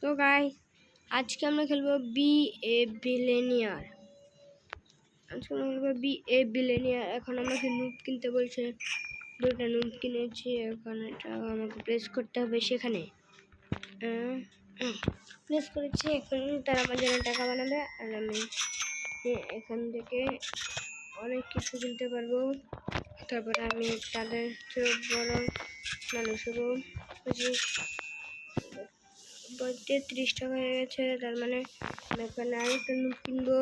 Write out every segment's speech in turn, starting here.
তো গাইস আজকে আমরা খেলবো বি এ বিলিয়নিয়ার। এখন আমাকে নুব কিনতে বলছে, দুটো নুব কিনেছি। এখন এটা আমাকে প্রেস করতে হবে, সেখানে প্রেস করেছি। এখন তারা আমার জন্য টাকা বানাবে আর আমি এখান থেকে অনেক কিছু কিনতে পারবো। তারপরে আমি তাদের চেয়ে বড় মানুষ হবো। 30 টাকা হয়ে গেছে, তার মানে আমি এখানে আরেকটা নুব কিনবো।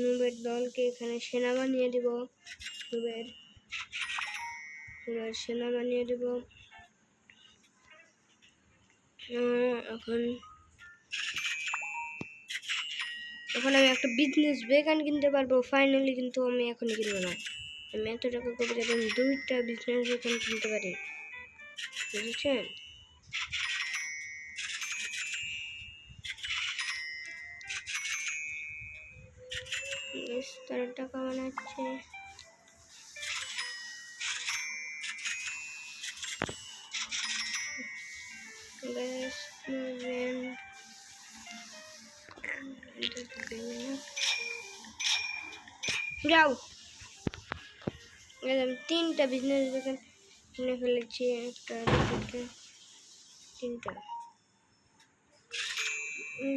নুবের দলকে এখানে সেনা বানিয়ে দেব, নুবের সেনা বানিয়ে দেব। এখন আমি একটা বিজনেস ভ্যান কিনতে পারবো ফাইনালি, কিন্তু আমি এখন কিনবো না। আমি এত টাকা করে যাবেন 2টা বিজনেস ভ্যান কিনতে পারি, বুঝেছেন? তারা টাকা বানাচ্ছে। যাও, আমি 3টা বিজনেস ভ্যান কিনে ফেলেছি। একটা 3টা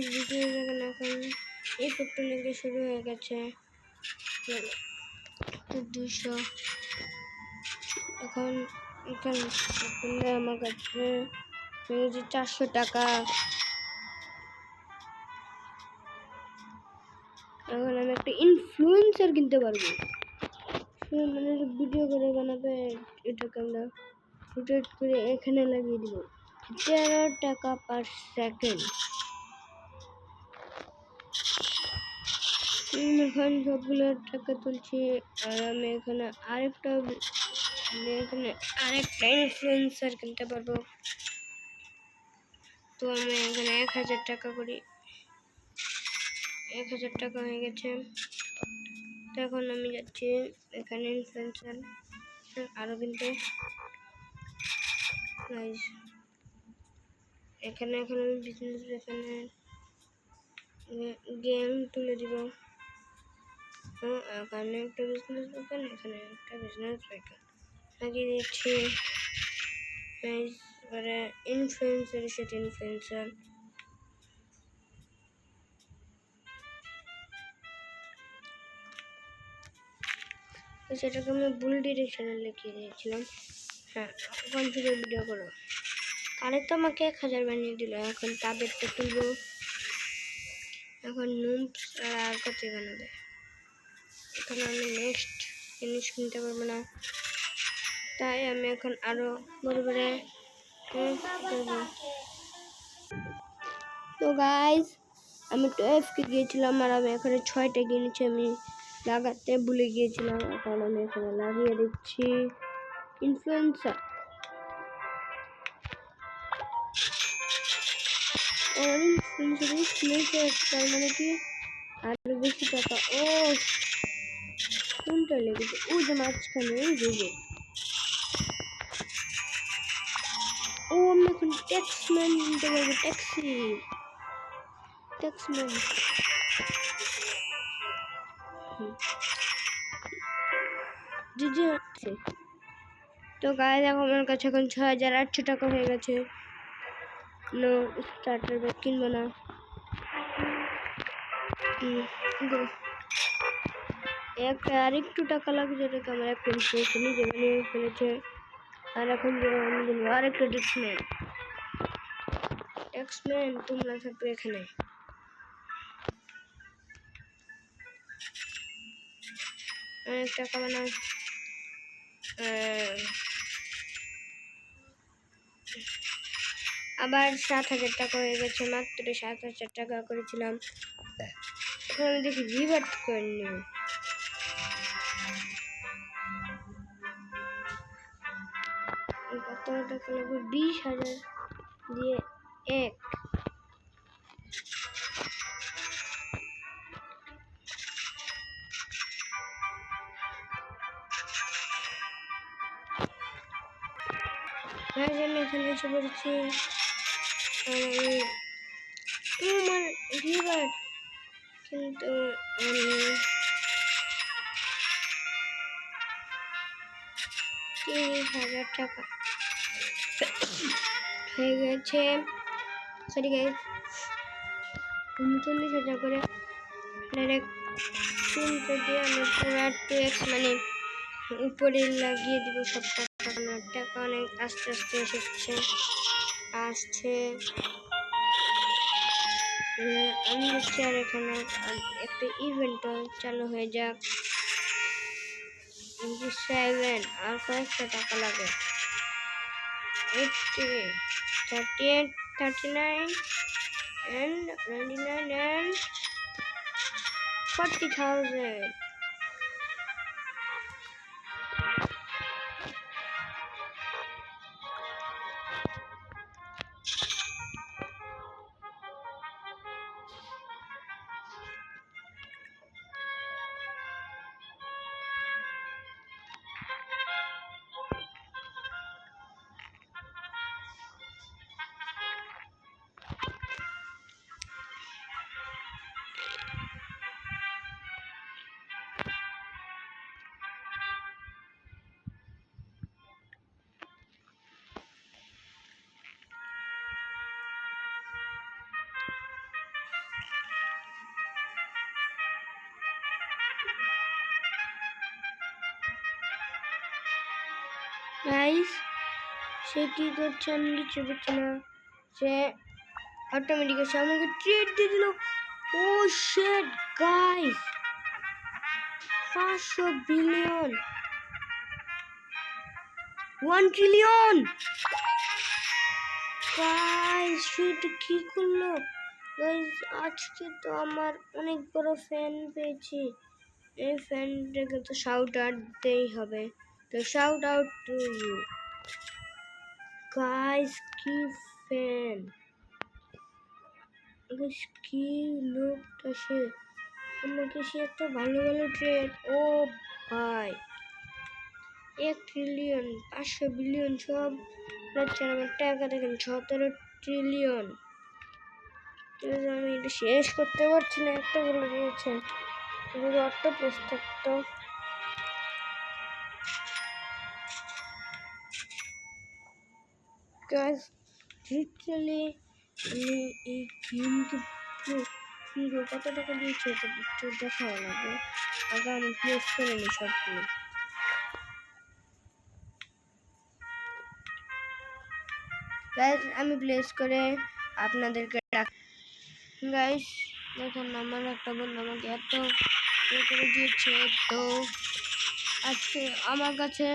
বিজনেস ভ্যান এখন এই ফটো লেগে শুরু হয়ে গেছে। 200 এখন আমার কাছে 400 টাকা। এখন আমি একটা ইনফ্লুয়েন্সার কিনতে পারবো, মানে ভিডিও করে বানাবে। এটাকে আমরা রোটেট করে এখানে লাগিয়ে দিব। 13 টাকা পার সেকেন্ড। এখন সবগুলো টাকা তুলছি আর আমি এখানে আরেকটা ইনফ্লুয়েন্সার কিনতে পারবো। তো আমি এখানে 1000 টাকা করি, 1000 টাকা হয়ে গেছে। তো এখন আমি যাচ্ছি এখানে ইনফ্লুয়েন্সার আরো কিনতে। এখানে এখন আমি বিজনেস এখানে গেম তুলে দিব। এখানে একটা বিজনেস দোকান, এখানে একটা বিজনেস দোকান লাগিয়ে দিচ্ছি। এবারে ইনফ্লুয়েন্সারের সাথে ইনফ্লুয়েন্সার সেটাকে আমি ভুল ডিরেকশনে লিখিয়ে দিয়েছিলাম। হ্যাঁ, ওখান থেকে ভিডিও করো। আরে তো আমাকে 1000 বানিয়ে দিল, এখন তাদেরটা তুলবো। এখন নুব আর কত বানাবে। এখন আমি নেক্সট জিনিস কিনতে পারবো না, তাই আমি এখন আরো বড় বড় করবো। তো গাইস আমি 12কে গিয়েছিলাম আর আমি এখানে 6টা কিনেছি। আমি লাগাতে ভুলে গিয়েছিলাম, এখন আমি এখানে লাগিয়ে দিচ্ছি ইনফ্লুয়েন্সার। তার মানে কি আরো বেশি টাকা। ও কোনটা লেগেছে? ওই যে মাঝখানে, ওই যে ও আমি এখন ট্যাক্সম্যান নিতে পারবো। ট্যাক্সম্যান আছে। তো গায়ে দেখো আমার কাছে এখন 6800 টাকা হয়ে গেছে। নো স্টার্টার ব্যাগ কিনবো না। একটা আরেকটু টাকা লাগবে, যেটাকে আমার একটা নিজে বানিয়ে ফেলেছে। আর এখন আরেকটা ট্যাক্সম্যান তোমরা থাকবে এখানে। অনেক টাকা বানাও। আবার 7000 টাকা হয়ে গেছে, মাত্র 7000 টাকা করেছিলাম। এখন আমি দেখি রিভার্ট করে নিব। কত টাকা লাগবে? 20,000 দিয়ে এক। আমি এখানে এসে পড়েছি। আমার রিভার কিন্তু আমি 30,000 টাকা হয়ে গেছে। সরি গাইস, 39,000 করে ডাইরেক্ট শুনতে দিয়ে আমি পুরো 2x মানে উপরে লাগিয়ে দিব সব টাকা। টাকা অনেক আস্তে আস্তে আসছে। আমি হচ্ছে আর এখানে একটা ইভেন্টও চালু হয়ে যাক। 7 আর কয়েকটা টাকা লাগে, 80, 38, 39 and 99 and 40,000. গাইস, সে কি করছে আমি কিছু বুঝছি না। সে অটোমেটিক এসে আমাকে ট্রিট দিয়ে দিল। ও shit guys, 500 billion, 1 trillion guys, সেটা কি করলো গাইস? আজকে তো আমার অনেক বড় ফ্যান পেয়েছি। এই ফ্যানটাকে তো শাউট আউট দিতেই হবে। তো shout out to you guys. কি ফ্যান গাইস, কি লোকটা সে, আমাকে সে এত ভালো ভালো ট্রেড। ও ভাই, 1 ট্রিলিয়ন, 500 বিলিয়ন সব হচ্ছে। আমার টাকা দেখেন 17 ট্রিলিয়ন। আমি এটা শেষ করতে পারছি না, একটা বলে দিয়েছে। যদি অটো প্লেস থাকতো। গাইস, লিটারালি আমি এই গেমকে পুরো কত টাকা দিয়েছি এটা একটু দেখাও লাগবে। আগে আমি প্লেস করে নিই সবগুলো। গাইস, আমি প্লেস করে আপনাদেরকে গাইস দেখুন, আমার একটা বন্ধু আমাকে এত করে দিয়েছে। তো আজকে আমার কাছে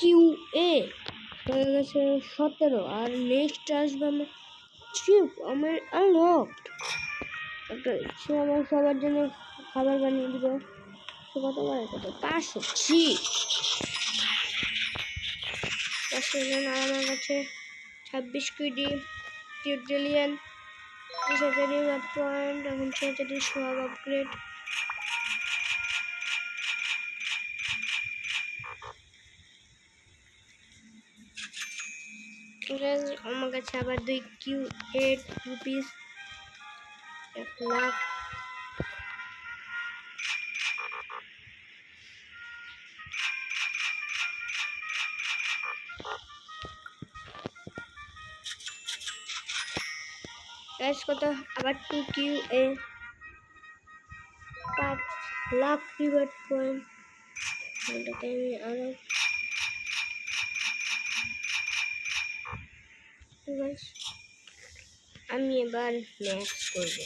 QA হয়ে গেছে 17, আর নেক্সট আসবে আমার চিপ, আমার আনলকড। একটা সে আমার সবার জন্য খাবার বানিয়ে দিব। সে কত বার কত 500 আর আমার কাছে 26 কোটি ট্রিলিয়ন, 20,000 রিওয়ার্ড পয়েন্ট, এখন 6,000 সব আপগ্রেড। আমার কাছে আবার 2 Q8 রুপিস, 1 লাখ। কত আবার 2 QA, 5 লাখ রিওয়ার্ড পয়েন্ট। এটাকে আমি আরো আমি এবার ম্যাক্স করবো।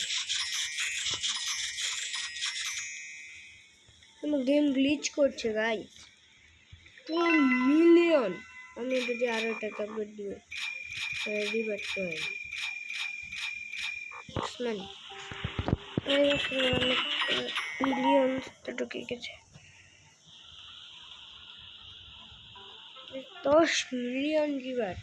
আমার গেম গ্লিচ করছে গাইস। 2 মিলিয়ন। আমি যদি আরো টাকা করে দিব রিওয়ার্ড পয়েন্ট মিলিয়ন ঢুকে গেছে। 10 মিলিয়ন রিওয়ার্ড।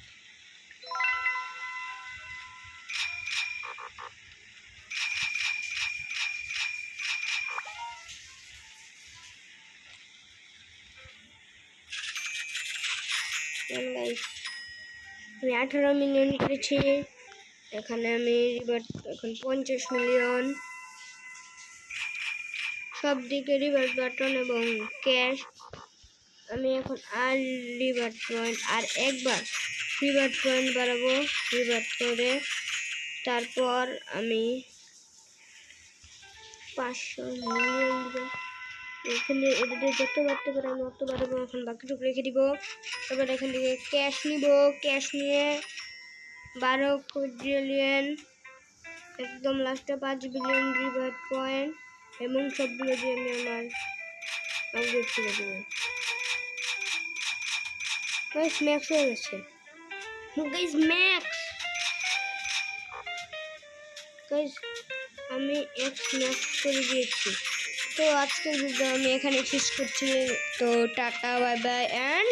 আমি 18 মিলিয়ন করেছি। এখানে আমি রিভার্ট এখন 50 মিলিয়ন, সব দিকে রিভার্ট বাটন এবং ক্যাশ। আমি এখন আর রিভার্ট পয়েন্ট আর একবার রিভার্ট পয়েন্ট বাড়াবো, রিভার্ট করে তারপর আমি 500 মিলিয়ন দিব। এখানে এটাতে যত বাড়তে পারে আমি অত বাড়াবো। এখন বাকিটুকু রেখে দিব। তারপর এখান থেকে ক্যাশ নিব, ক্যাশ নিয়ে 12 কোয়াড্রিলিয়ন, একদম লাস্টে 5 বিলিয়ন রিভার্ট পয়েন্ট এবং সবগুলো দিয়ে আমি আমার আপগ্রেড করে দেবো। গাইস ম্যাক্স হয়ে গেছে, গাইস ম্যাক্স, গাইস আমি এক্স ম্যাক্স করে দিয়েছি। তো আজকের ভিডিও আমি এখানে শেষ করছি। তো টাটা, বাই বাই অ্যান্ড